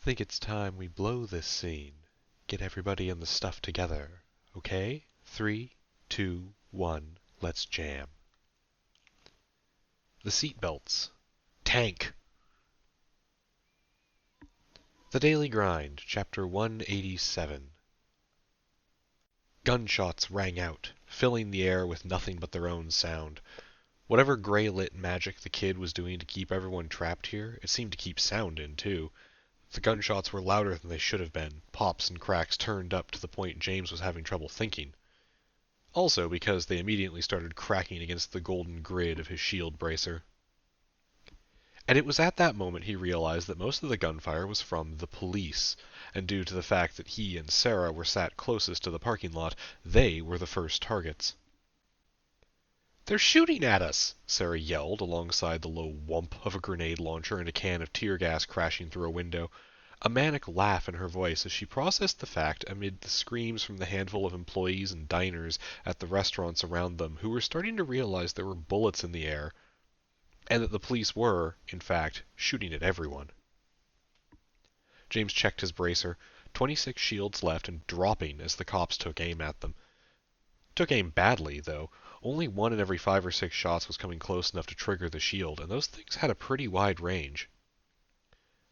Think it's time we blow this scene. Get everybody and the stuff together. Okay? 3, 2, 1, let's jam. The seatbelts. Tank! The Daily Grind, Chapter 187. Gunshots rang out, filling the air with nothing but their own sound. Whatever gray-lit magic the kid was doing to keep everyone trapped here, it seemed to keep sound in, too. The gunshots were louder than they should have been, pops and cracks turned up to the point James was having trouble thinking. Also because they immediately started cracking against the golden grid of his shield bracer. And it was at that moment he realized that most of the gunfire was from the police, and due to the fact that he and Sarah were sat closest to the parking lot, they were the first targets. "They're shooting at us!" Sarah yelled alongside the low whump of a grenade launcher and a can of tear gas crashing through a window, a manic laugh in her voice as she processed the fact amid the screams from the handful of employees and diners at the restaurants around them who were starting to realize there were bullets in the air, and that the police were, in fact, shooting at everyone. James checked his bracer, 26 shields left and dropping as the cops took aim at them. Took aim badly, though. Only 1 in every 5 or 6 shots was coming close enough to trigger the shield, and those things had a pretty wide range.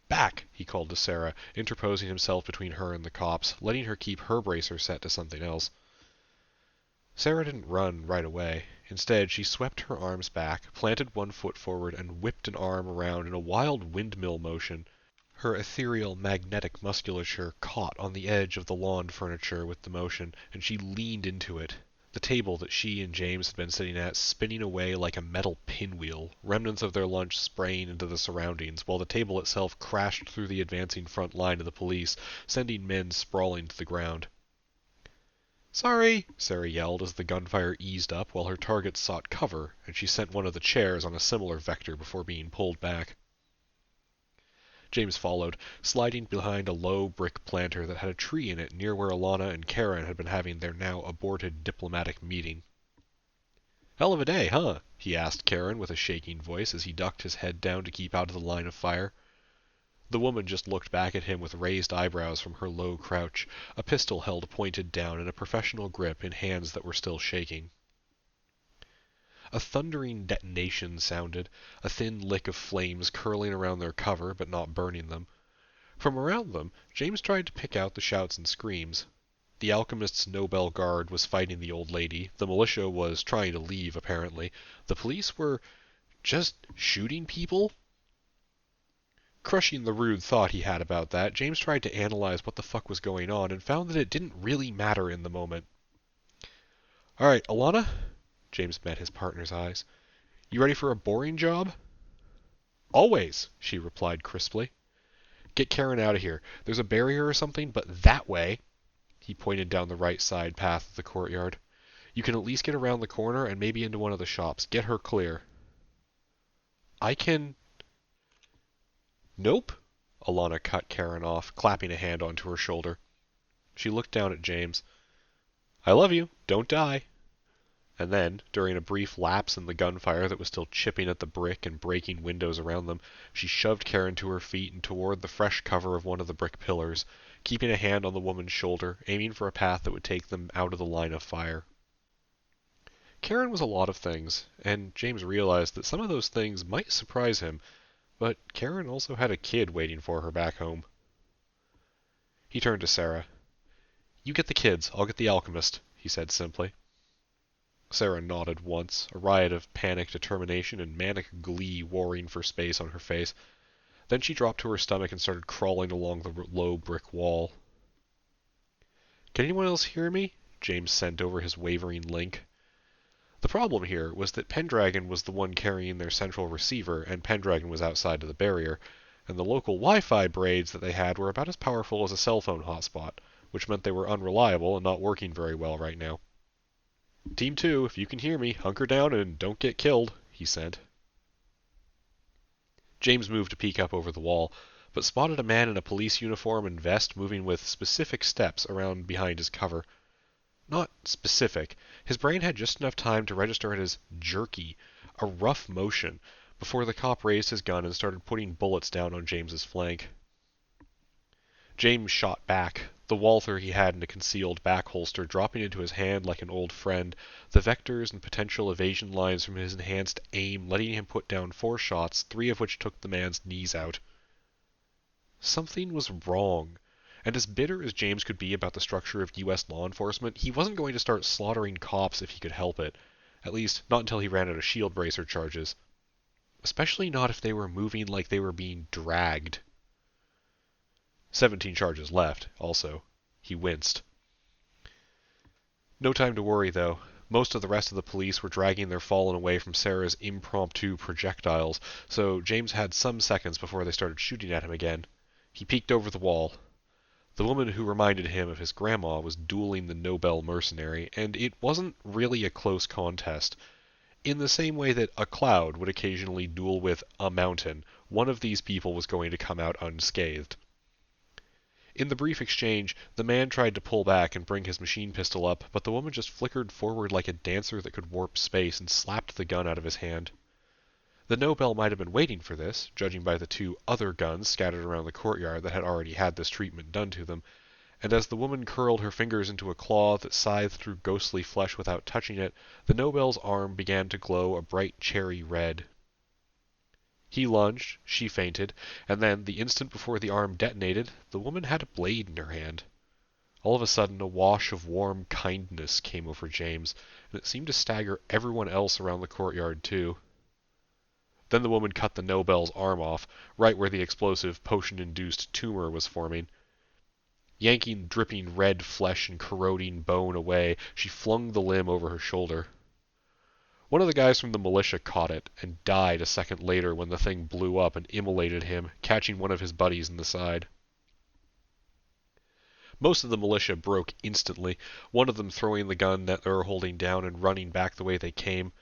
"Back!" he called to Sarah, interposing himself between her and the cops, letting her keep her bracer set to something else. Sarah didn't run right away. Instead, she swept her arms back, planted one foot forward, and whipped an arm around in a wild windmill motion. Her ethereal, magnetic musculature caught on the edge of the lawn furniture with the motion, and she leaned into it, the table that she and James had been sitting at spinning away like a metal pinwheel, remnants of their lunch spraying into the surroundings, while the table itself crashed through the advancing front line of the police, sending men sprawling to the ground. "Sorry!" Sarah yelled as the gunfire eased up while her targets sought cover, and she sent one of the chairs on a similar vector before being pulled back. James followed, sliding behind a low brick planter that had a tree in it near where Alana and Karen had been having their now aborted diplomatic meeting. "Hell of a day, huh?" he asked Karen with a shaking voice as he ducked his head down to keep out of the line of fire. The woman just looked back at him with raised eyebrows from her low crouch, a pistol held pointed down in a professional grip in hands that were still shaking. A thundering detonation sounded, a thin lick of flames curling around their cover but not burning them. From around them, James tried to pick out the shouts and screams. The alchemist's Nobel Guard was fighting the old lady, the militia was trying to leave, apparently. The police were just shooting people? Crushing the rude thought he had about that, James tried to analyze what the fuck was going on and found that it didn't really matter in the moment. "All right, Alana?" James met his partner's eyes. "You ready for a boring job?" "Always," she replied crisply. "Get Karen out of here. There's a barrier or something, but that way." He pointed down the right side path of the courtyard. "You can at least get around the corner and maybe into one of the shops. Get her clear." "I can..." "Nope." Alana cut Karen off, clapping a hand onto her shoulder. She looked down at James. "I love you. Don't die." And then, during a brief lapse in the gunfire that was still chipping at the brick and breaking windows around them, she shoved Karen to her feet and toward the fresh cover of one of the brick pillars, keeping a hand on the woman's shoulder, aiming for a path that would take them out of the line of fire. Karen was a lot of things, and James realized that some of those things might surprise him, but Karen also had a kid waiting for her back home. He turned to Sarah. "You get the kids, I'll get the alchemist," he said simply. Sarah nodded once, a riot of panic determination and manic glee warring for space on her face. Then she dropped to her stomach and started crawling along the low brick wall. "Can anyone else hear me?" James sent over his wavering link. The problem here was that Pendragon was the one carrying their central receiver, and Pendragon was outside of the barrier, and the local Wi-Fi braids that they had were about as powerful as a cell phone hotspot, which meant they were unreliable and not working very well right now. "Team 2, if you can hear me, hunker down and don't get killed," he sent. James moved to peek up over the wall, but spotted a man in a police uniform and vest moving with specific steps around behind his cover. Not specific. His brain had just enough time to register it as jerky, a rough motion, before the cop raised his gun and started putting bullets down on James's flank. James shot back, the Walther he had in a concealed back holster dropping into his hand like an old friend, the vectors and potential evasion lines from his enhanced aim letting him put down 4 shots, 3 of which took the man's knees out. Something was wrong, and as bitter as James could be about the structure of U.S. law enforcement, he wasn't going to start slaughtering cops if he could help it. At least, not until he ran out of shield bracer charges. Especially not if they were moving like they were being dragged. 17 charges left, also. He winced. No time to worry, though. Most of the rest of the police were dragging their fallen away from Sarah's impromptu projectiles, so James had some seconds before they started shooting at him again. He peeked over the wall. The woman who reminded him of his grandma was dueling the Nobel mercenary, and it wasn't really a close contest. In the same way that a cloud would occasionally duel with a mountain, one of these people was going to come out unscathed. In the brief exchange, the man tried to pull back and bring his machine pistol up, but the woman just flickered forward like a dancer that could warp space and slapped the gun out of his hand. The Nobel might have been waiting for this, judging by the 2 other guns scattered around the courtyard that had already had this treatment done to them, and as the woman curled her fingers into a claw that scythed through ghostly flesh without touching it, the Nobel's arm began to glow a bright cherry red. He lunged, she fainted, and then, the instant before the arm detonated, the woman had a blade in her hand. All of a sudden, a wash of warm kindness came over James, and it seemed to stagger everyone else around the courtyard, too. Then the woman cut the Nobel's arm off, right where the explosive, potion-induced tumor was forming. Yanking dripping red flesh and corroding bone away, she flung the limb over her shoulder. One of the guys from the militia caught it, and died a second later when the thing blew up and immolated him, catching one of his buddies in the side. Most of the militia broke instantly, one of them throwing the gun that they were holding down and running back the way they came.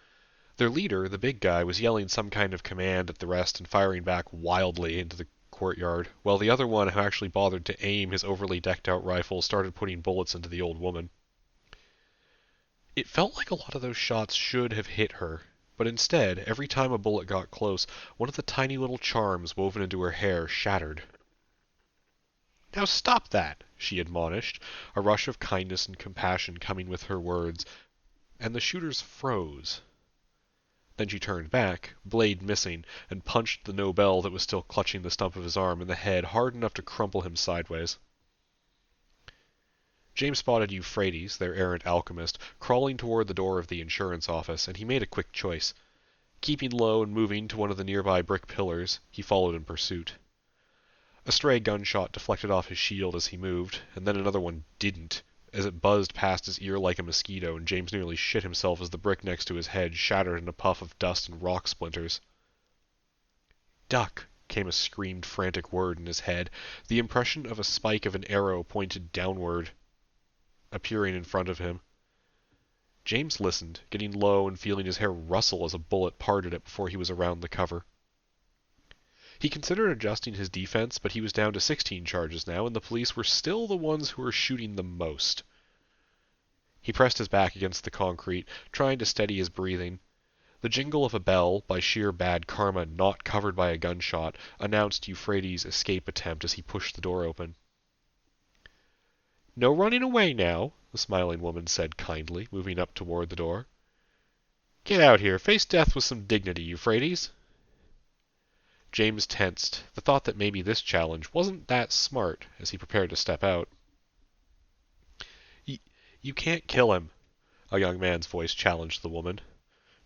Their leader, the big guy, was yelling some kind of command at the rest and firing back wildly into the courtyard, while the other one, who actually bothered to aim his overly decked-out rifle, started putting bullets into the old woman. It felt like a lot of those shots should have hit her, but instead, every time a bullet got close, one of the tiny little charms woven into her hair shattered. "Now stop that!" she admonished, a rush of kindness and compassion coming with her words, and the shooters froze. Then she turned back, blade missing, and punched the Nobel that was still clutching the stump of his arm in the head hard enough to crumple him sideways. James spotted Euphrates, their errant alchemist, crawling toward the door of the insurance office, and he made a quick choice. Keeping low and moving to one of the nearby brick pillars, he followed in pursuit. A stray gunshot deflected off his shield as he moved, and then another one didn't, as it buzzed past his ear like a mosquito, and James nearly shit himself as the brick next to his head shattered in a puff of dust and rock splinters. "Duck!" came a screamed frantic word in his head, the impression of a spike of an arrow pointed downward, appearing in front of him. James listened, getting low and feeling his hair rustle as a bullet parted it before he was around the cover. He considered adjusting his defense, but he was down to 16 charges now, and the police were still the ones who were shooting the most. He pressed his back against the concrete, trying to steady his breathing. The jingle of a bell, by sheer bad karma not covered by a gunshot, announced Euphrates' escape attempt as he pushed the door open. "No running away now," the smiling woman said kindly, moving up toward the door. "Get out here. Face death with some dignity, Euphrates." James tensed, the thought that maybe this challenge wasn't that smart, as he prepared to step out. You can't kill him," a young man's voice challenged the woman.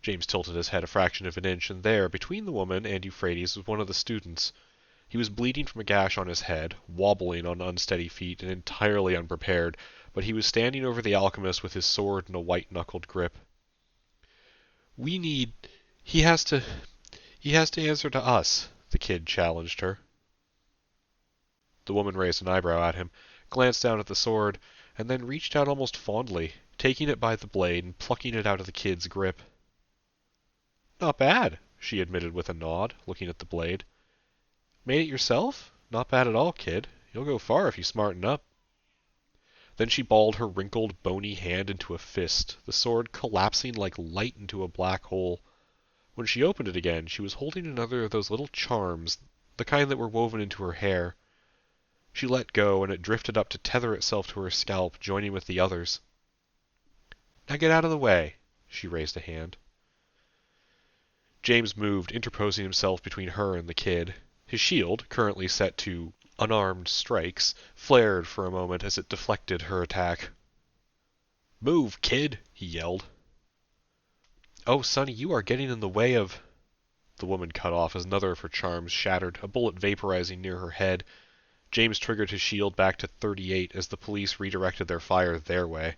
James tilted his head a fraction of an inch, and there, between the woman and Euphrates, was one of the students. He was bleeding from a gash on his head, wobbling on unsteady feet, and entirely unprepared, but he was standing over the alchemist with his sword in a white-knuckled grip. He has to answer to us," the kid challenged her. The woman raised an eyebrow at him, glanced down at the sword, and then reached out almost fondly, taking it by the blade and plucking it out of the kid's grip. "Not bad," she admitted with a nod, looking at the blade. "Made it yourself? Not bad at all, kid. You'll go far if you smarten up." Then she balled her wrinkled, bony hand into a fist, the sword collapsing like light into a black hole. When she opened it again, she was holding another of those little charms, the kind that were woven into her hair. She let go, and it drifted up to tether itself to her scalp, joining with the others. "Now get out of the way." She raised a hand. James moved, interposing himself between her and the kid. His shield, currently set to unarmed strikes, flared for a moment as it deflected her attack. "Move, kid!" he yelled. "Oh, Sonny, you are getting in the way of—" The woman cut off as another of her charms shattered, a bullet vaporizing near her head. James triggered his shield back to 38 as the police redirected their fire their way.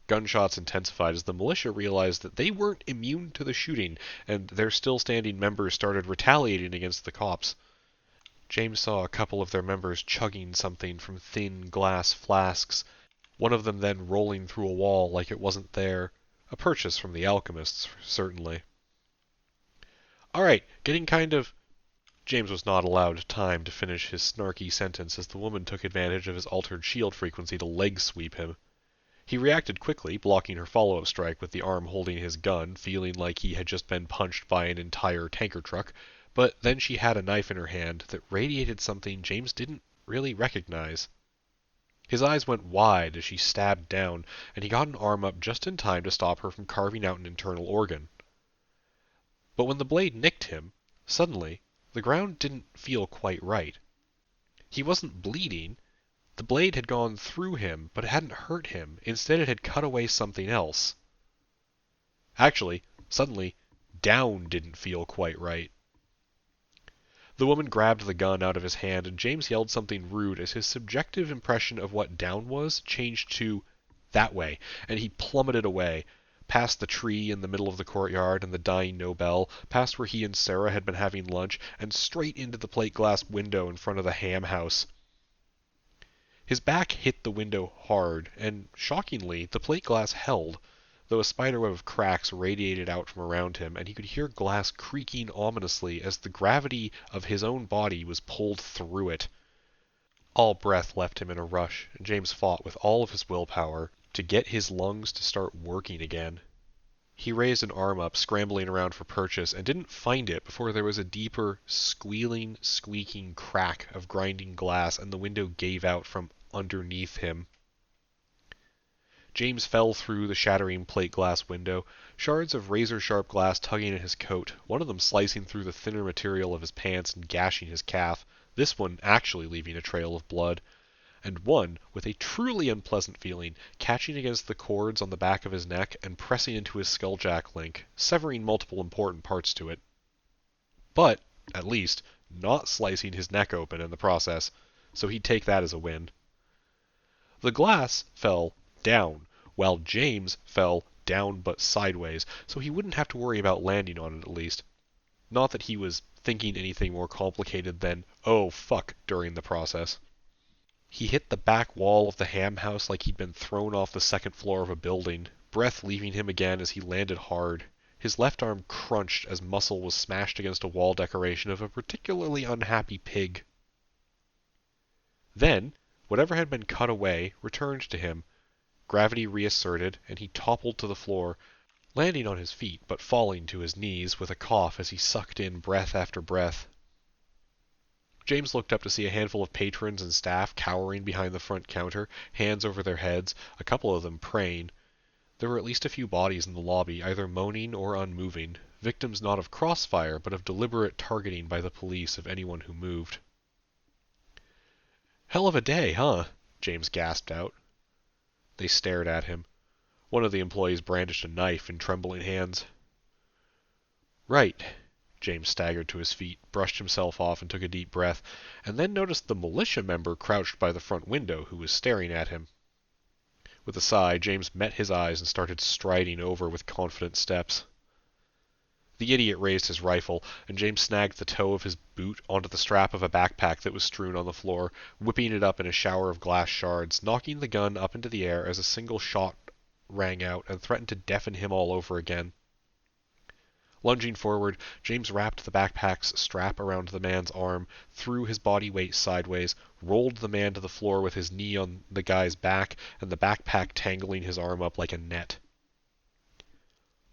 Gunshots intensified as the militia realized that they weren't immune to the shooting, and their still-standing members started retaliating against the cops. James saw a couple of their members chugging something from thin glass flasks, one of them then rolling through a wall like it wasn't there. A purchase from the alchemists, certainly. "All right, getting kind of—" James was not allowed time to finish his snarky sentence as the woman took advantage of his altered shield frequency to leg sweep him. He reacted quickly, blocking her follow-up strike with the arm holding his gun, feeling like he had just been punched by an entire tanker truck, but then she had a knife in her hand that radiated something James didn't really recognize. His eyes went wide as she stabbed down, and he got an arm up just in time to stop her from carving out an internal organ. But when the blade nicked him, suddenly, the ground didn't feel quite right. He wasn't bleeding. The blade had gone through him, but it hadn't hurt him. Instead, it had cut away something else. Actually, suddenly, down didn't feel quite right. The woman grabbed the gun out of his hand, and James yelled something rude as his subjective impression of what down was changed to that way, and he plummeted away, past the tree in the middle of the courtyard and the dying Nobel, past where he and Sarah had been having lunch, and straight into the plate glass window in front of the ham house. His back hit the window hard, and, shockingly, the plate glass held, though a spiderweb of cracks radiated out from around him, and he could hear glass creaking ominously as the gravity of his own body was pulled through it. All breath left him in a rush, and James fought with all of his willpower to get his lungs to start working again. He raised an arm up, scrambling around for purchase, and didn't find it before there was a deeper, squealing, squeaking crack of grinding glass, and the window gave out from underneath him. James fell through the shattering plate glass window, shards of razor-sharp glass tugging at his coat, one of them slicing through the thinner material of his pants and gashing his calf, this one actually leaving a trail of blood, and one, with a truly unpleasant feeling, catching against the cords on the back of his neck and pressing into his skulljack link, severing multiple important parts to it. But, at least, not slicing his neck open in the process, so he'd take that as a win. The glass fell down, while James fell down but sideways, so he wouldn't have to worry about landing on it at least. Not that he was thinking anything more complicated than, "oh fuck," during the process. He hit the back wall of the ham house like he'd been thrown off the second floor of a building, breath leaving him again as he landed hard. His left arm crunched as muscle was smashed against a wall decoration of a particularly unhappy pig. Then, whatever had been cut away returned to him. Gravity reasserted, and he toppled to the floor, landing on his feet but falling to his knees with a cough as he sucked in breath after breath. James looked up to see a handful of patrons and staff cowering behind the front counter, hands over their heads, a couple of them praying. There were at least a few bodies in the lobby, either moaning or unmoving, victims not of crossfire but of deliberate targeting by the police of anyone who moved. "Hell of a day, huh?" James gasped out. They stared at him. One of the employees brandished a knife in trembling hands. "Right." James staggered to his feet, brushed himself off, and took a deep breath, and then noticed the militia member crouched by the front window who was staring at him. With a sigh, James met his eyes and started striding over with confident steps. The idiot raised his rifle, and James snagged the toe of his boot onto the strap of a backpack that was strewn on the floor, whipping it up in a shower of glass shards, knocking the gun up into the air as a single shot rang out and threatened to deafen him all over again. Lunging forward, James wrapped the backpack's strap around the man's arm, threw his body weight sideways, rolled the man to the floor with his knee on the guy's back, and the backpack tangling his arm up like a net.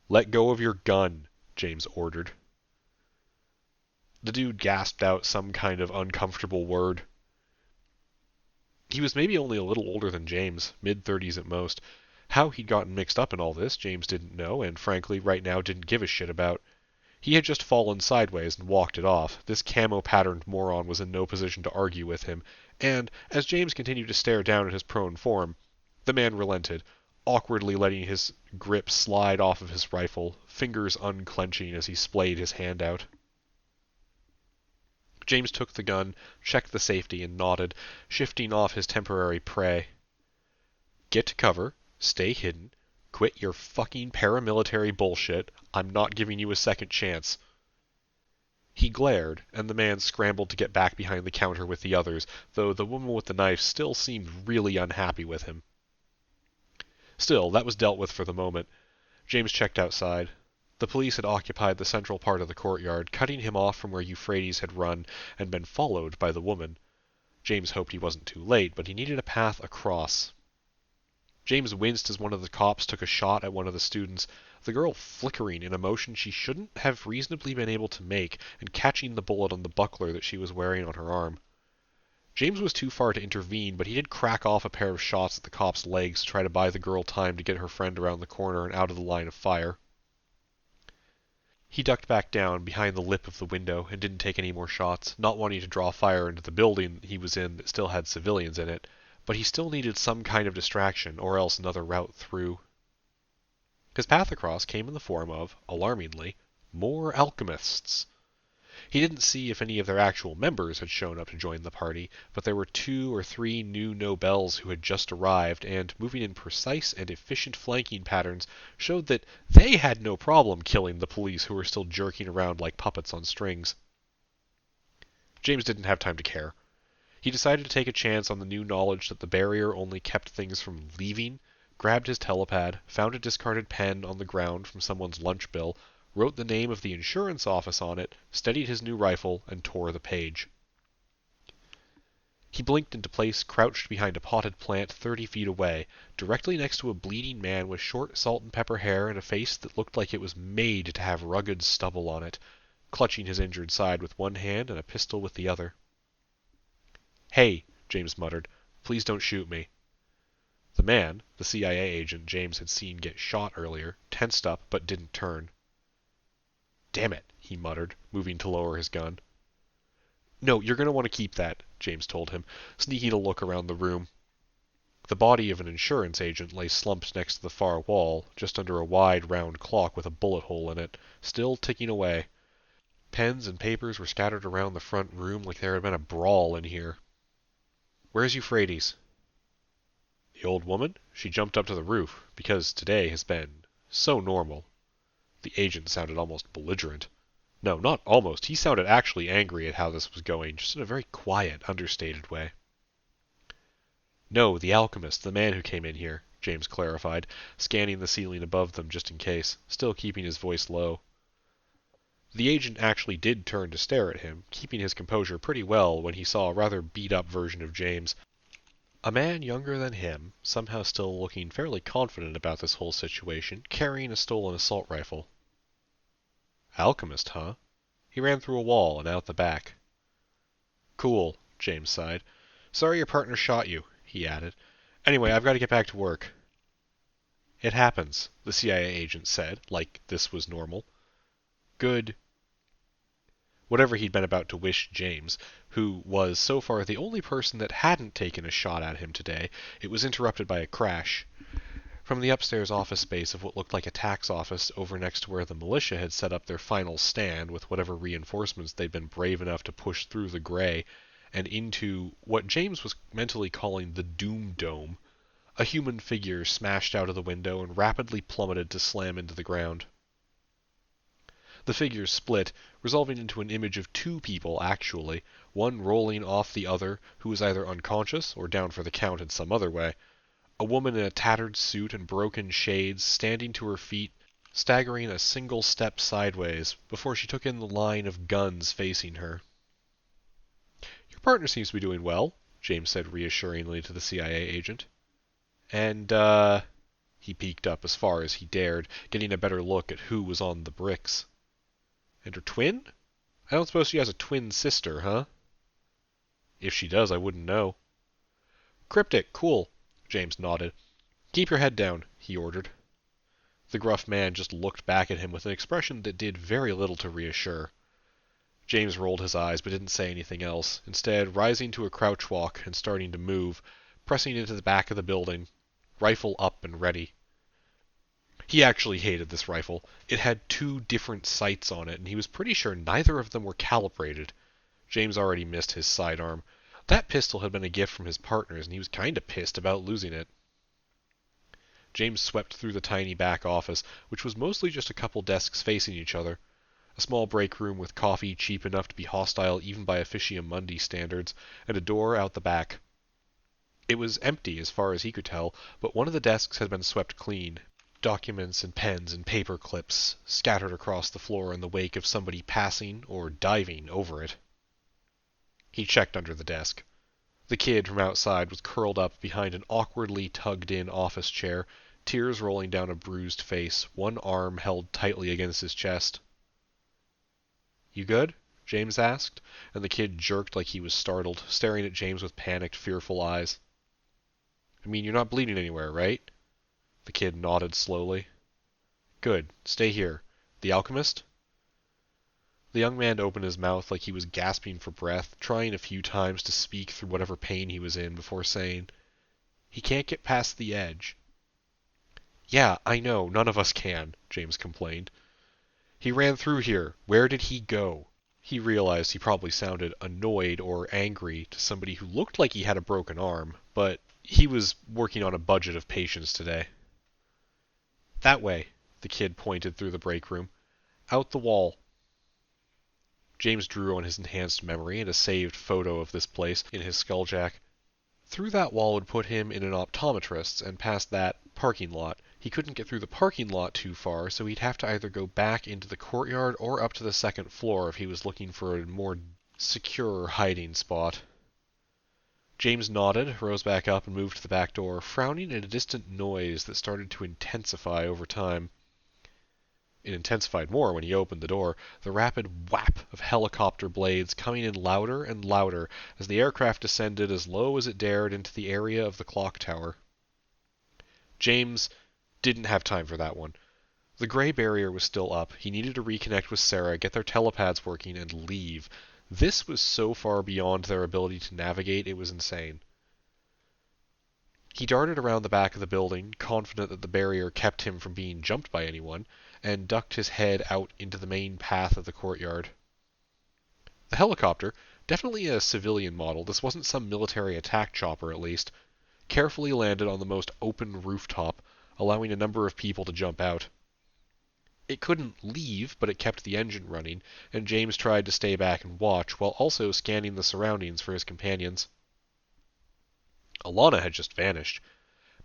"Let go of your gun," James ordered. The dude gasped out some kind of uncomfortable word. He was maybe only a little older than James, mid-30s at most. How he'd gotten mixed up in all this, James didn't know, and frankly, right now didn't give a shit about. He had just fallen sideways and walked it off. This camo-patterned moron was in no position to argue with him, and, as James continued to stare down at his prone form, the man relented, awkwardly letting his grip slide off of his rifle, fingers unclenching as he splayed his hand out. James took the gun, checked the safety, and nodded, shifting off his temporary prey. Get to cover, stay hidden, quit your fucking paramilitary bullshit. I'm not giving you a second chance. He glared, and the man scrambled to get back behind the counter with the others, though the woman with the knife still seemed really unhappy with him. Still, that was dealt with for the moment. James checked outside. The police had occupied the central part of the courtyard, cutting him off from where Euphrates had run and been followed by the woman. James hoped he wasn't too late, but he needed a path across. James winced as one of the cops took a shot at one of the students, the girl flickering in a motion she shouldn't have reasonably been able to make and catching the bullet on the buckler that she was wearing on her arm. James was too far to intervene, but he did crack off a pair of shots at the cop's legs to try to buy the girl time to get her friend around the corner and out of the line of fire. He ducked back down behind the lip of the window and didn't take any more shots, not wanting to draw fire into the building he was in that still had civilians in it, but he still needed some kind of distraction or else another route through. His path across came in the form of, alarmingly, more alchemists. He didn't see if any of their actual members had shown up to join the party, but there were 2 or 3 new Nobels who had just arrived and, moving in precise and efficient flanking patterns, showed that they had no problem killing the police who were still jerking around like puppets on strings. James didn't have time to care. He decided to take a chance on the new knowledge that the barrier only kept things from leaving, grabbed his telepad, found a discarded pen on the ground from someone's lunch bill, wrote the name of the insurance office on it, steadied his new rifle, and tore the page. He blinked into place, crouched behind a potted plant 30 feet away, directly next to a bleeding man with short salt and pepper hair and a face that looked like it was made to have rugged stubble on it, clutching his injured side with one hand and a pistol with the other. "Hey," James muttered, "please don't shoot me." The man, the CIA agent James had seen get shot earlier, tensed up but didn't turn. "Damn it," he muttered, moving to lower his gun. "No, you're going to want to keep that," James told him, sneaking a look around the room. The body of an insurance agent lay slumped next to the far wall, just under a wide, round clock with a bullet hole in it, still ticking away. Pens and papers were scattered around the front room like there had been a brawl in here. "Where's Euphrates?" "The old woman? She jumped up to the roof, because today has been so normal." The agent sounded almost belligerent. No, not almost. He sounded actually angry at how this was going, just in a very quiet, understated way. "No, the alchemist, the man who came in here," James clarified, scanning the ceiling above them just in case, still keeping his voice low. The agent actually did turn to stare at him, keeping his composure pretty well when he saw a rather beat-up version of James. A man younger than him, somehow still looking fairly confident about this whole situation, carrying a stolen assault rifle. "Alchemist, huh? He ran through a wall and out the back." "Cool," James sighed. "Sorry your partner shot you," he added. "Anyway, I've got to get back to work." "It happens," the CIA agent said, like this was normal. "Good." Whatever he'd been about to wish James, who was so far the only person that hadn't taken a shot at him today, it was interrupted by a crash. From the upstairs office space of what looked like a tax office over next to where the militia had set up their final stand with whatever reinforcements they'd been brave enough to push through the gray, and into what James was mentally calling the Doom Dome, a human figure smashed out of the window and rapidly plummeted to slam into the ground. The figure split, resolving into an image of 2 people actually, one rolling off the other, who was either unconscious or down for the count in some other way. A woman in a tattered suit and broken shades, standing to her feet, staggering a single step sideways before she took in the line of guns facing her. "Your partner seems to be doing well," James said reassuringly to the CIA agent. "And, he peeked up as far as he dared, getting a better look at who was on the bricks. "And her twin? I don't suppose she has a twin sister, huh?" "If she does, I wouldn't know." Cryptic, cool. James nodded. Keep your head down, he ordered. The gruff man just looked back at him with an expression that did very little to reassure. James rolled his eyes but didn't say anything else, instead rising to a crouch walk and starting to move, pressing into the back of the building, rifle up and ready. He actually hated this rifle. It had 2 different sights on it, and he was pretty sure neither of them were calibrated. James already missed his sidearm. That pistol had been a gift from his partners, and he was kinda pissed about losing it. James swept through the tiny back office, which was mostly just a couple desks facing each other. A small break room with coffee cheap enough to be hostile even by Officium Mundi standards, and a door out the back. It was empty as far as he could tell, but one of the desks had been swept clean. Documents and pens and paper clips scattered across the floor in the wake of somebody passing or diving over it. He checked under the desk. The kid from outside was curled up behind an awkwardly tugged-in office chair, tears rolling down a bruised face, one arm held tightly against his chest. You good? James asked, and the kid jerked like he was startled, staring at James with panicked, fearful eyes. I mean, you're not bleeding anywhere, right? The kid nodded slowly. Good. Stay here. The alchemist? The young man opened his mouth like he was gasping for breath, trying a few times to speak through whatever pain he was in before saying, He can't get past the edge. Yeah, I know. None of us can, James complained. He ran through here. Where did he go? He realized he probably sounded annoyed or angry to somebody who looked like he had a broken arm, but he was working on a budget of patience today. That way, the kid pointed through the break room. Out the wall. James drew on his enhanced memory and a saved photo of this place in his skulljack. Through that wall would put him in an optometrist's, and past that, parking lot. He couldn't get through the parking lot too far, so he'd have to either go back into the courtyard or up to the 2nd floor if he was looking for a more secure hiding spot. James nodded, rose back up, and moved to the back door, frowning at a distant noise that started to intensify over time. It intensified more when he opened the door, the rapid whap of helicopter blades coming in louder and louder as the aircraft descended as low as it dared into the area of the clock tower. James didn't have time for that one. The gray barrier was still up. He needed to reconnect with Sarah, get their telepads working, and leave. This was so far beyond their ability to navigate, it was insane. He darted around the back of the building, confident that the barrier kept him from being jumped by anyone, and ducked his head out into the main path of the courtyard. The helicopter, definitely a civilian model, this wasn't some military attack chopper at least, carefully landed on the most open rooftop, allowing a number of people to jump out. It couldn't leave, but it kept the engine running, and James tried to stay back and watch, while also scanning the surroundings for his companions. Alana had just vanished,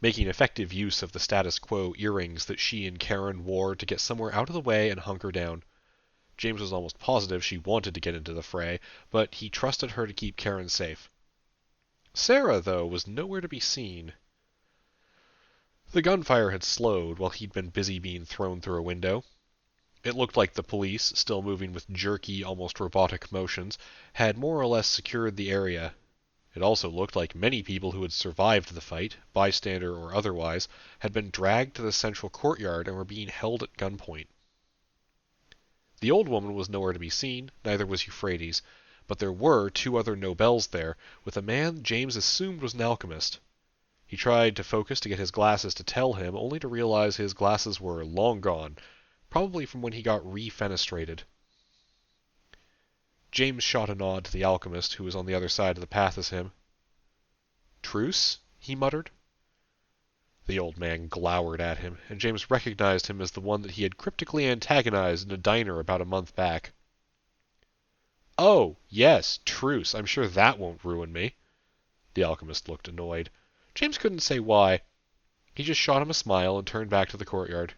making effective use of the status quo earrings that she and Karen wore to get somewhere out of the way and hunker down. James was almost positive she wanted to get into the fray, but he trusted her to keep Karen safe. Sarah, though, was nowhere to be seen. The gunfire had slowed while he'd been busy being thrown through a window. It looked like the police, still moving with jerky, almost robotic motions, had more or less secured the area. It also looked like many people who had survived the fight, bystander or otherwise, had been dragged to the central courtyard and were being held at gunpoint. The old woman was nowhere to be seen, neither was Euphrates, but there were 2 other nobles there, with a man James assumed was an alchemist. He tried to focus to get his glasses to tell him, only to realize his glasses were long gone, probably from when he got refenestrated. James shot a nod to the alchemist, who was on the other side of the path as him. Truce? He muttered. The old man glowered at him, and James recognized him as the one that he had cryptically antagonized in a diner about a month back. Oh, yes, truce. I'm sure that won't ruin me. The alchemist looked annoyed. James couldn't say why. He just shot him a smile and turned back to the courtyard.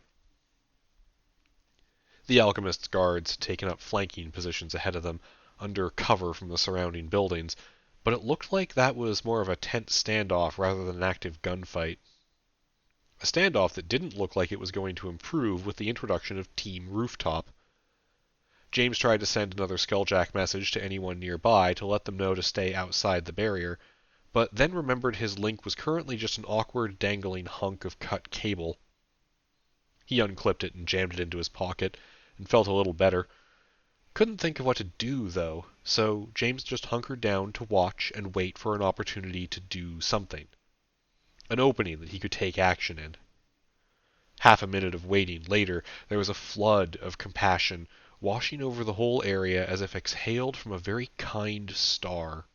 The alchemist's guards had taken up flanking positions ahead of them, under cover from the surrounding buildings, but it looked like that was more of a tense standoff rather than an active gunfight. A standoff that didn't look like it was going to improve with the introduction of Team Rooftop. James tried to send another Skulljack message to anyone nearby to let them know to stay outside the barrier, but then remembered his link was currently just an awkward dangling hunk of cut cable. He unclipped it and jammed it into his pocket, and felt a little better. Couldn't think of what to do, though, so James just hunkered down to watch and wait for an opportunity to do something. An opening that he could take action in. Half a minute of waiting later, there was a flood of compassion washing over the whole area as if exhaled from a very kind star.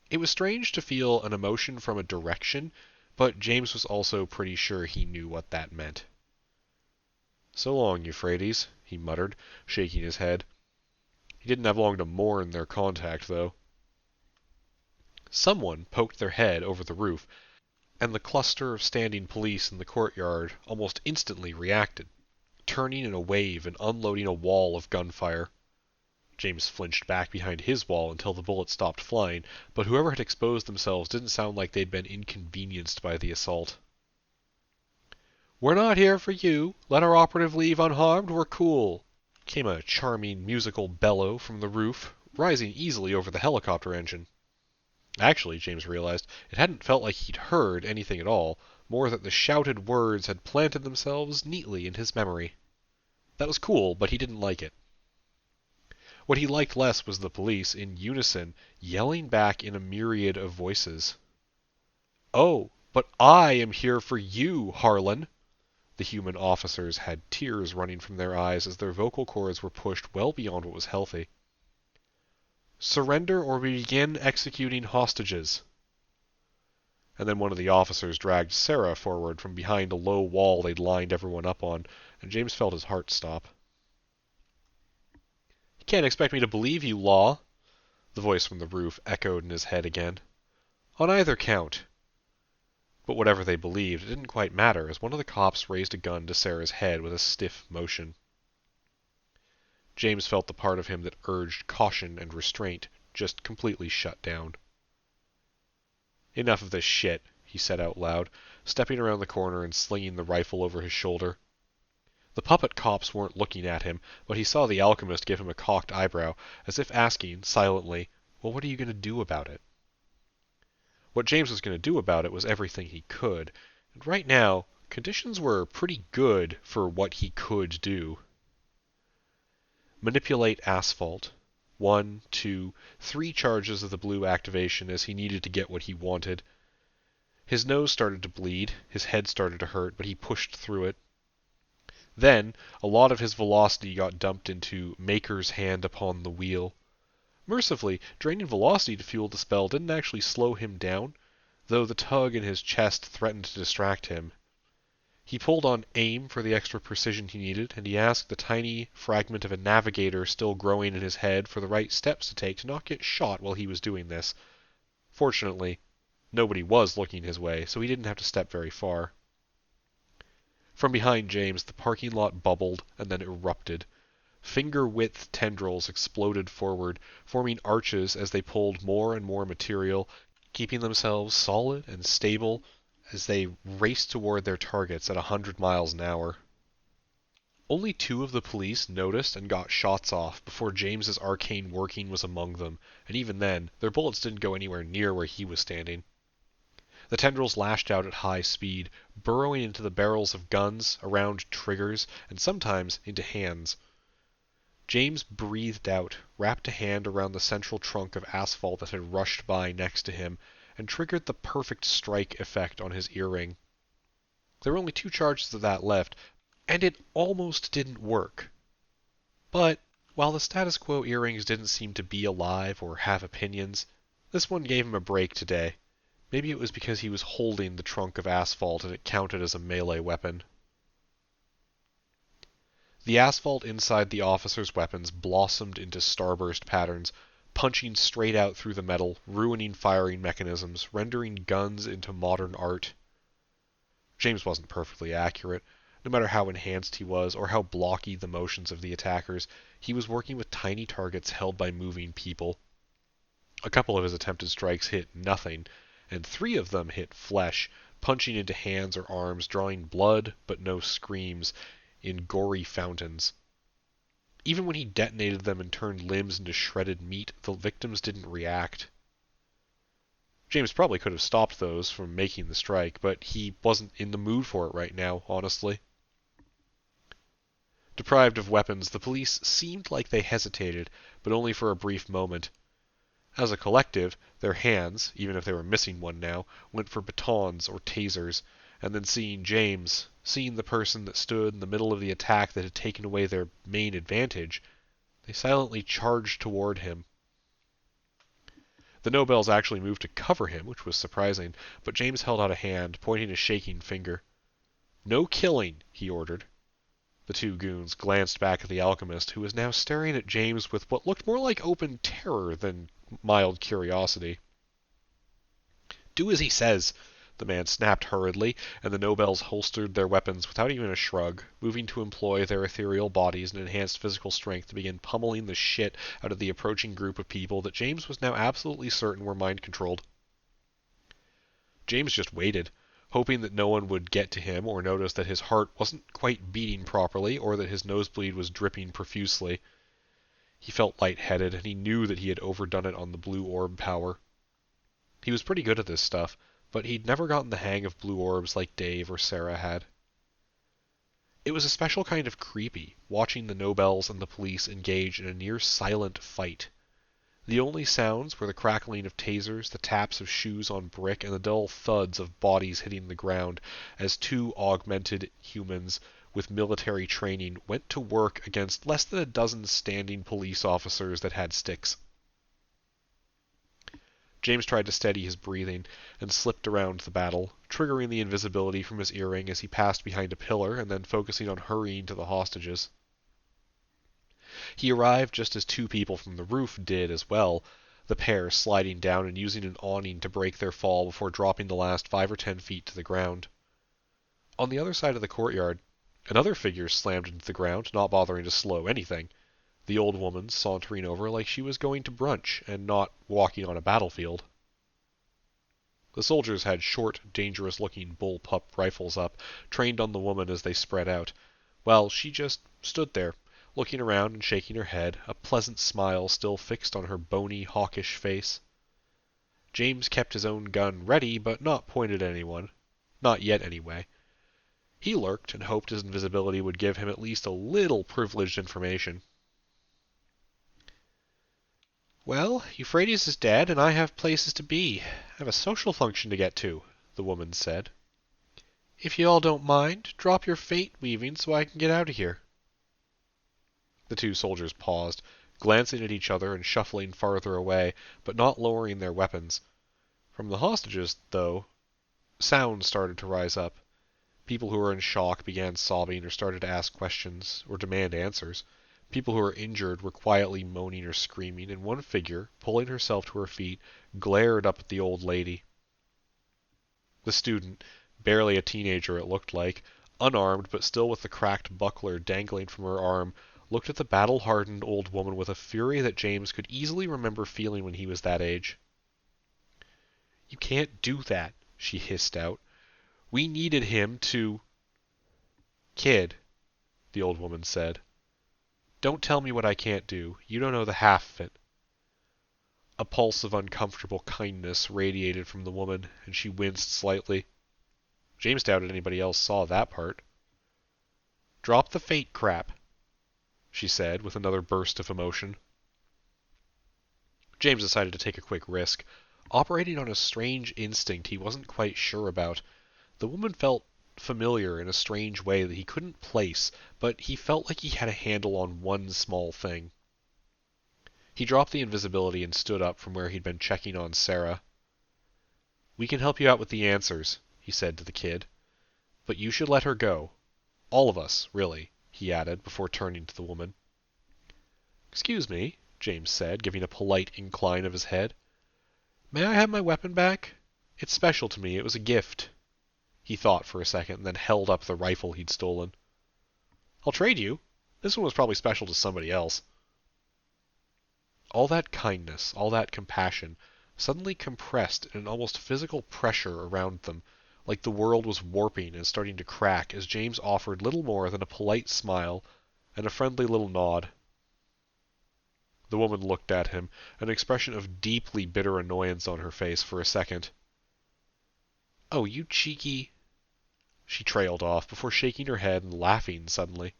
It was strange to feel an emotion from a direction, but James was also pretty sure he knew what that meant. "So long, Euphrates," he muttered, shaking his head. He didn't have long to mourn their contact, though. Someone poked their head over the roof, and the cluster of standing police in the courtyard almost instantly reacted, turning in a wave and unloading a wall of gunfire. James flinched back behind his wall until the bullets stopped flying, but whoever had exposed themselves didn't sound like they'd been inconvenienced by the assault. "We're not here for you. Let our operative leave unharmed. We're cool," came a charming musical bellow from the roof, rising easily over the helicopter engine. Actually, James realized, it hadn't felt like he'd heard anything at all, more that the shouted words had planted themselves neatly in his memory. That was cool, but he didn't like it. What he liked less was the police, in unison, yelling back in a myriad of voices. "Oh, but I am here for you, Harlan!" The human officers had tears running from their eyes as their vocal cords were pushed well beyond what was healthy. "Surrender or we begin executing hostages." And then one of the officers dragged Sarah forward from behind a low wall they'd lined everyone up on, and James felt his heart stop. "You can't expect me to believe you, Law," the voice from the roof echoed in his head again. "On either count." But whatever they believed, it didn't quite matter, as one of the cops raised a gun to Sarah's head with a stiff motion. James felt the part of him that urged caution and restraint just completely shut down. "Enough of this shit," he said out loud, stepping around the corner and slinging the rifle over his shoulder. The puppet cops weren't looking at him, but he saw the alchemist give him a cocked eyebrow, as if asking, silently, "Well, what are you going to do about it?" What James was going to do about it was everything he could, and right now, conditions were pretty good for what he could do. Manipulate asphalt. 1, 2, 3 charges of the blue activation as he needed to get what he wanted. His nose started to bleed, his head started to hurt, but he pushed through it. Then, a lot of his velocity got dumped into Maker's hand upon the wheel. Mercifully, draining velocity to fuel the spell didn't actually slow him down, though the tug in his chest threatened to distract him. He pulled on aim for the extra precision he needed, and he asked the tiny fragment of a navigator still growing in his head for the right steps to take to not get shot while he was doing this. Fortunately, nobody was looking his way, so he didn't have to step very far. From behind James, the parking lot bubbled and then erupted. Finger-width tendrils exploded forward, forming arches as they pulled more and more material, keeping themselves solid and stable as they raced toward their targets at 100 miles an hour. Only 2 of the police noticed and got shots off before James's arcane working was among them, and even then, their bullets didn't go anywhere near where he was standing. The tendrils lashed out at high speed, burrowing into the barrels of guns, around triggers, and sometimes into hands. James breathed out, wrapped a hand around the central trunk of asphalt that had rushed by next to him, and triggered the perfect strike effect on his earring. There were only 2 charges of that left, and it almost didn't work. But, while the status quo earrings didn't seem to be alive or have opinions, this one gave him a break today. Maybe it was because he was holding the trunk of asphalt and it counted as a melee weapon. The asphalt inside the officers' weapons blossomed into starburst patterns, punching straight out through the metal, ruining firing mechanisms, rendering guns into modern art. James wasn't perfectly accurate. No matter how enhanced he was, or how blocky the motions of the attackers, he was working with tiny targets held by moving people. A couple of his attempted strikes hit nothing, and 3 of them hit flesh, punching into hands or arms, drawing blood, but no screams, in gory fountains. Even when he detonated them and turned limbs into shredded meat, the victims didn't react. James probably could have stopped those from making the strike, but he wasn't in the mood for it right now, honestly. Deprived of weapons, the police seemed like they hesitated, but only for a brief moment. As a collective, their hands, even if they were missing one now, went for batons or tasers, and then seeing the person that stood in the middle of the attack that had taken away their main advantage, they silently charged toward him. The Nobels actually moved to cover him, which was surprising, but James held out a hand, pointing a shaking finger. "No killing," he ordered. The two goons glanced back at the alchemist, who was now staring at James with what looked more like open terror than mild curiosity. "Do as he says," the man snapped hurriedly, and the Nobels holstered their weapons without even a shrug, moving to employ their ethereal bodies and enhanced physical strength to begin pummeling the shit out of the approaching group of people that James was now absolutely certain were mind-controlled. James just waited, hoping that no one would get to him or notice that his heart wasn't quite beating properly or that his nosebleed was dripping profusely. He felt lightheaded, and he knew that he had overdone it on the blue orb power. He was pretty good at this stuff, but he'd never gotten the hang of blue orbs like Dave or Sarah had. It was a special kind of creepy, watching the Nobels and the police engage in a near-silent fight. The only sounds were the crackling of tasers, the taps of shoes on brick, and the dull thuds of bodies hitting the ground as two augmented humans with military training went to work against less than a dozen standing police officers that had sticks. James tried to steady his breathing and slipped around the battle, triggering the invisibility from his earring as he passed behind a pillar and then focusing on hurrying to the hostages. He arrived just as two people from the roof did as well, the pair sliding down and using an awning to break their fall before dropping the last 5 or 10 feet to the ground. On the other side of the courtyard, another figure slammed into the ground, not bothering to slow anything, the old woman sauntering over like she was going to brunch and not walking on a battlefield. The soldiers had short, dangerous-looking bullpup rifles up, trained on the woman as they spread out, while she just stood there, looking around and shaking her head, a pleasant smile still fixed on her bony, hawkish face. James kept his own gun ready, but not pointed at anyone. Not yet, anyway. He lurked and hoped his invisibility would give him at least a little privileged information. "Well, Euphrates is dead, and I have places to be. I have a social function to get to," the woman said. "If you all don't mind, drop your fate weaving so I can get out of here." The two soldiers paused, glancing at each other and shuffling farther away, but not lowering their weapons. From the hostages, though, sounds started to rise up. People who were in shock began sobbing or started to ask questions, or demand answers. People who were injured were quietly moaning or screaming, and one figure, pulling herself to her feet, glared up at the old lady. The student, barely a teenager it looked like, unarmed but still with the cracked buckler dangling from her arm, looked at the battle-hardened old woman with a fury that James could easily remember feeling when he was that age. "You can't do that," she hissed out. "We needed him to—" "Kid," the old woman said, "don't tell me what I can't do. You don't know the half of it." A pulse of uncomfortable kindness radiated from the woman, and she winced slightly. James doubted anybody else saw that part. "Drop the fate crap," she said, with another burst of emotion. James decided to take a quick risk, operating on a strange instinct he wasn't quite sure about. The woman felt familiar in a strange way that he couldn't place, but he felt like he had a handle on one small thing. He dropped the invisibility and stood up from where he'd been checking on Sarah. "We can help you out with the answers," he said to the kid. "But you should let her go. All of us, really," he added, before turning to the woman. "Excuse me," James said, giving a polite incline of his head. "May I have my weapon back? It's special to me. It was a gift." He thought for a second, and then held up the rifle he'd stolen. "I'll trade you. This one was probably special to somebody else." All that kindness, all that compassion, suddenly compressed in an almost physical pressure around them, like the world was warping and starting to crack as James offered little more than a polite smile and a friendly little nod. The woman looked at him, an expression of deeply bitter annoyance on her face for a second. "Oh, you cheeky—" She trailed off, before shaking her head and laughing suddenly.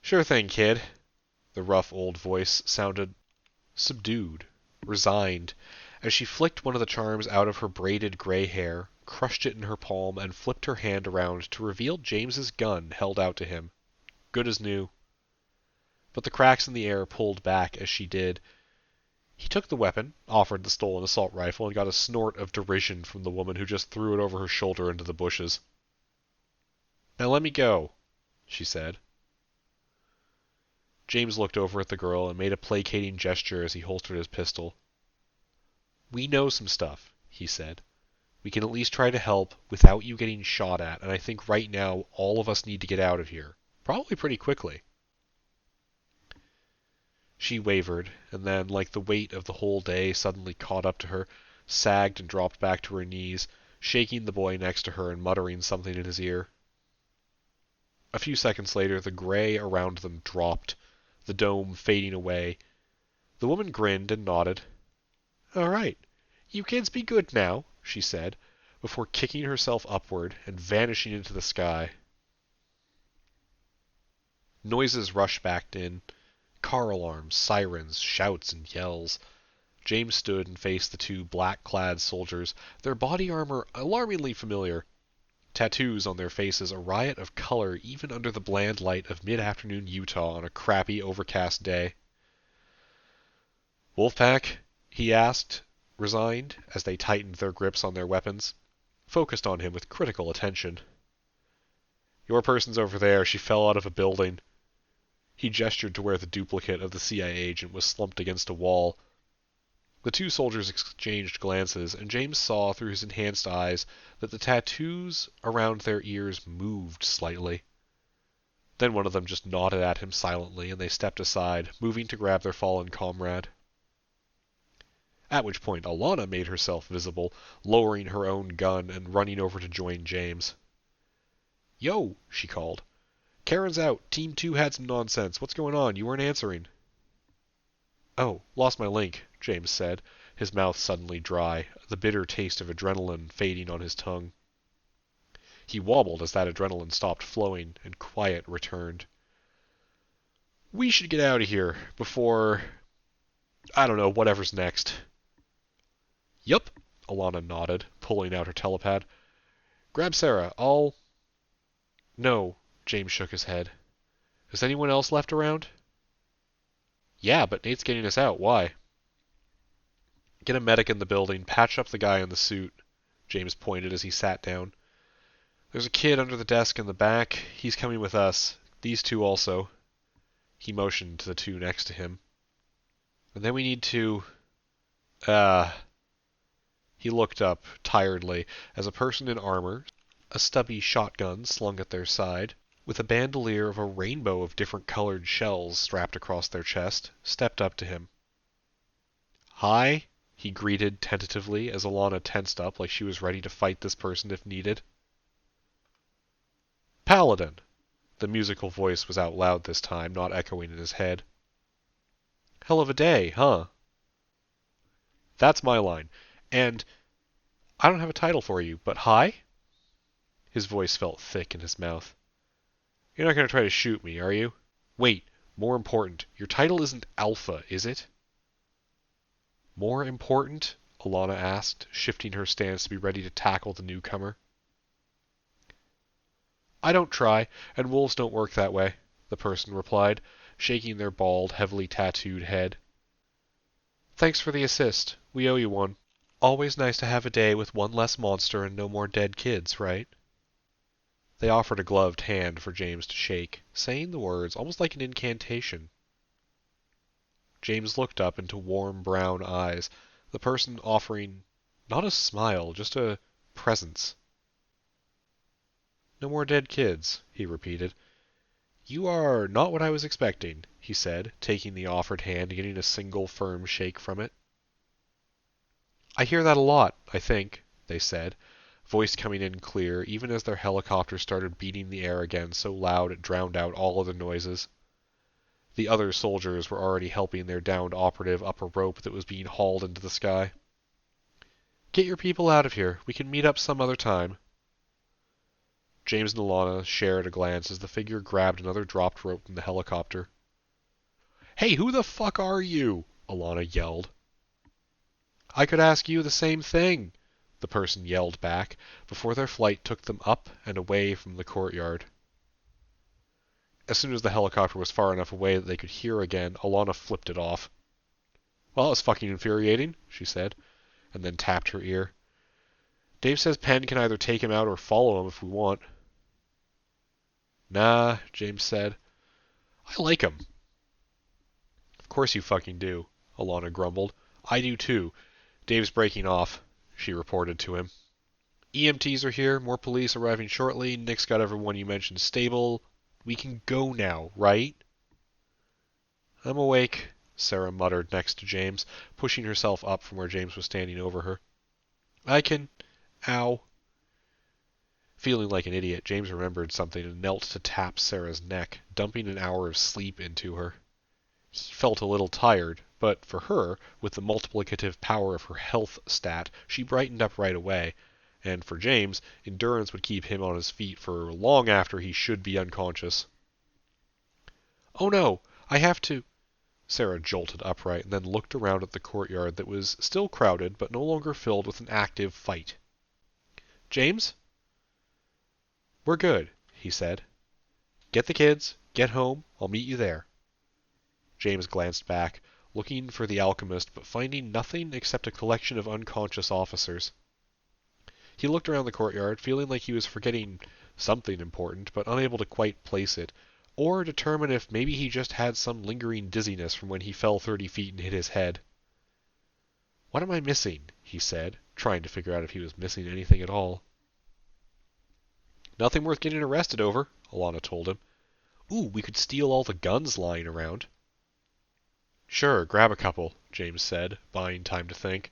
"Sure thing, kid." The rough old voice sounded subdued, resigned, as she flicked one of the charms out of her braided gray hair, crushed it in her palm, and flipped her hand around to reveal James's gun held out to him, good as new. But the cracks in the air pulled back as she did. He took the weapon, offered the stolen assault rifle, and got a snort of derision from the woman who just threw it over her shoulder into the bushes. "Now let me go," she said. James looked over at the girl and made a placating gesture as he holstered his pistol. "We know some stuff," he said. "We can at least try to help without you getting shot at, and I think right now all of us need to get out of here. Probably pretty quickly." She wavered, and then, like the weight of the whole day suddenly caught up to her, sagged and dropped back to her knees, shaking the boy next to her and muttering something in his ear. A few seconds later, the gray around them dropped, the dome fading away. The woman grinned and nodded. "All right. You kids be good now," she said, before kicking herself upward and vanishing into the sky. Noises rushed back in. Car alarms, sirens, shouts, and yells. James stood and faced the two black-clad soldiers, their body armor alarmingly familiar. Tattoos on their faces, a riot of color even under the bland light of mid-afternoon Utah on a crappy, overcast day. "Wolfpack?" he asked, resigned, as they tightened their grips on their weapons, focused on him with critical attention. "Your person's over there. She fell out of a building." He gestured to where the duplicate of the CIA agent was slumped against a wall. The two soldiers exchanged glances, and James saw through his enhanced eyes that the tattoos around their ears moved slightly. Then one of them just nodded at him silently, and they stepped aside, moving to grab their fallen comrade. At which point Alana made herself visible, lowering her own gun and running over to join James. "Yo," she called. "Karen's out. Team 2 had some nonsense. What's going on? You weren't answering." "Oh, lost my link," James said, his mouth suddenly dry, the bitter taste of adrenaline fading on his tongue. He wobbled as that adrenaline stopped flowing, and quiet returned. "We should get out of here before... I don't know, whatever's next." "Yup," Alana nodded, pulling out her telepad. "Grab Sarah. I'll..." "No," James shook his head. "Is anyone else left around?" "Yeah, but Nate's getting us out. Why?" "Get a medic in the building. Patch up the guy in the suit," James pointed as he sat down. "There's a kid under the desk in the back. He's coming with us. These two also." He motioned to the two next to him. "And then we need to... He looked up, tiredly, as a person in armor, a stubby shotgun slung at their side, with a bandolier of a rainbow of different colored shells strapped across their chest, stepped up to him. "Hi," he greeted tentatively as Alana tensed up like she was ready to fight this person if needed. "Paladin." The musical voice was out loud this time, not echoing in his head. "Hell of a day, huh?" "That's my line. And I don't have a title for you, but hi?" His voice felt thick in his mouth. "You're not going to try to shoot me, are you? Wait, more important, your title isn't Alpha, is it?" "More important?" Alana asked, shifting her stance to be ready to tackle the newcomer. "I don't try, and wolves don't work that way," the person replied, shaking their bald, heavily tattooed head. "Thanks for the assist. We owe you one. Always nice to have a day with one less monster and no more dead kids, right?" They offered a gloved hand for James to shake, saying the words almost like an incantation. James looked up into warm brown eyes, the person offering not a smile, just a presence. "No more dead kids," he repeated. "You are not what I was expecting," he said, taking the offered hand and getting a single firm shake from it. "I hear that a lot, I think," they said, voice coming in clear, even as their helicopter started beating the air again so loud it drowned out all other noises. The other soldiers were already helping their downed operative up a rope that was being hauled into the sky. Get your people out of here. We can meet up some other time. James and Alana shared a glance as the figure grabbed another dropped rope from the helicopter. Hey, who the fuck are you? Alana yelled. I could ask you the same thing, the person yelled back, before their flight took them up and away from the courtyard. As soon as the helicopter was far enough away that they could hear again, Alana flipped it off. Well, that was fucking infuriating, she said, and then tapped her ear. Dave says Penn can either take him out or follow him if we want. Nah, James said. I like him. Of course you fucking do, Alana grumbled. I do too. Dave's breaking off, she reported to him. EMTs are here, more police arriving shortly. Nick's got everyone you mentioned stable. We can go now, right? I'm awake, Sarah muttered next to James, pushing herself up from where James was standing over her. I can... Ow. Feeling like an idiot, James remembered something and knelt to tap Sarah's neck, dumping an hour of sleep into her. He felt a little tired, but for her, with the multiplicative power of her health stat, she brightened up right away, and for James, endurance would keep him on his feet for long after he should be unconscious. Oh no, I have to... Sarah jolted upright and then looked around at the courtyard that was still crowded but no longer filled with an active fight. James? We're good, he said. Get the kids, get home, I'll meet you there. James glanced back, looking for the alchemist but finding nothing except a collection of unconscious officers. He looked around the courtyard, feeling like he was forgetting something important, but unable to quite place it, or determine if maybe he just had some lingering dizziness from when he fell 30 feet and hit his head. What am I missing? He said, trying to figure out if he was missing anything at all. Nothing worth getting arrested over, Alana told him. Ooh, we could steal all the guns lying around. Sure, grab a couple, James said, buying time to think.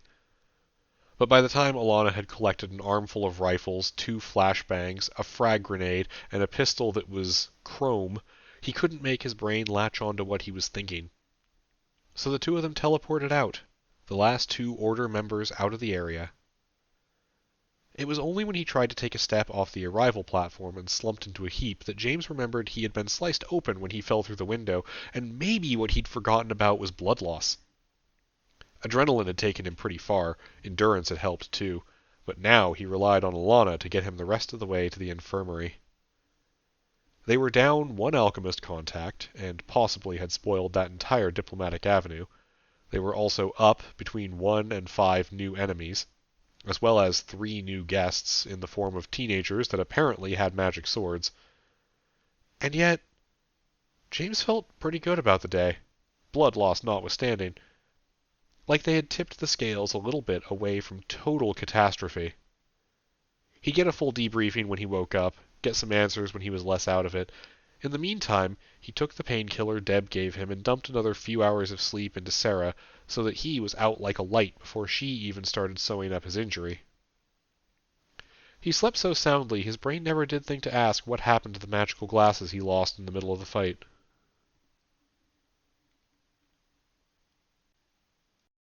But by the time Alana had collected an armful of rifles, 2 flashbangs, a frag grenade, and a pistol that was chrome, he couldn't make his brain latch on to what he was thinking. So the 2 of them teleported out, the last 2 Order members out of the area. It was only when he tried to take a step off the arrival platform and slumped into a heap that James remembered he had been sliced open when he fell through the window, and maybe what he'd forgotten about was blood loss. Adrenaline had taken him pretty far, endurance had helped too, but now he relied on Alana to get him the rest of the way to the infirmary. They were down 1 alchemist contact, and possibly had spoiled that entire diplomatic avenue. They were also up between 1 and 5 new enemies, as well as 3 new guests in the form of teenagers that apparently had magic swords. And yet, James felt pretty good about the day, blood loss notwithstanding. Like they had tipped the scales a little bit away from total catastrophe. He'd get a full debriefing when he woke up, get some answers when he was less out of it. In the meantime, he took the painkiller Deb gave him and dumped another few hours of sleep into Sarah so that he was out like a light before she even started sewing up his injury. He slept so soundly his brain never did think to ask what happened to the magical glasses he lost in the middle of the fight.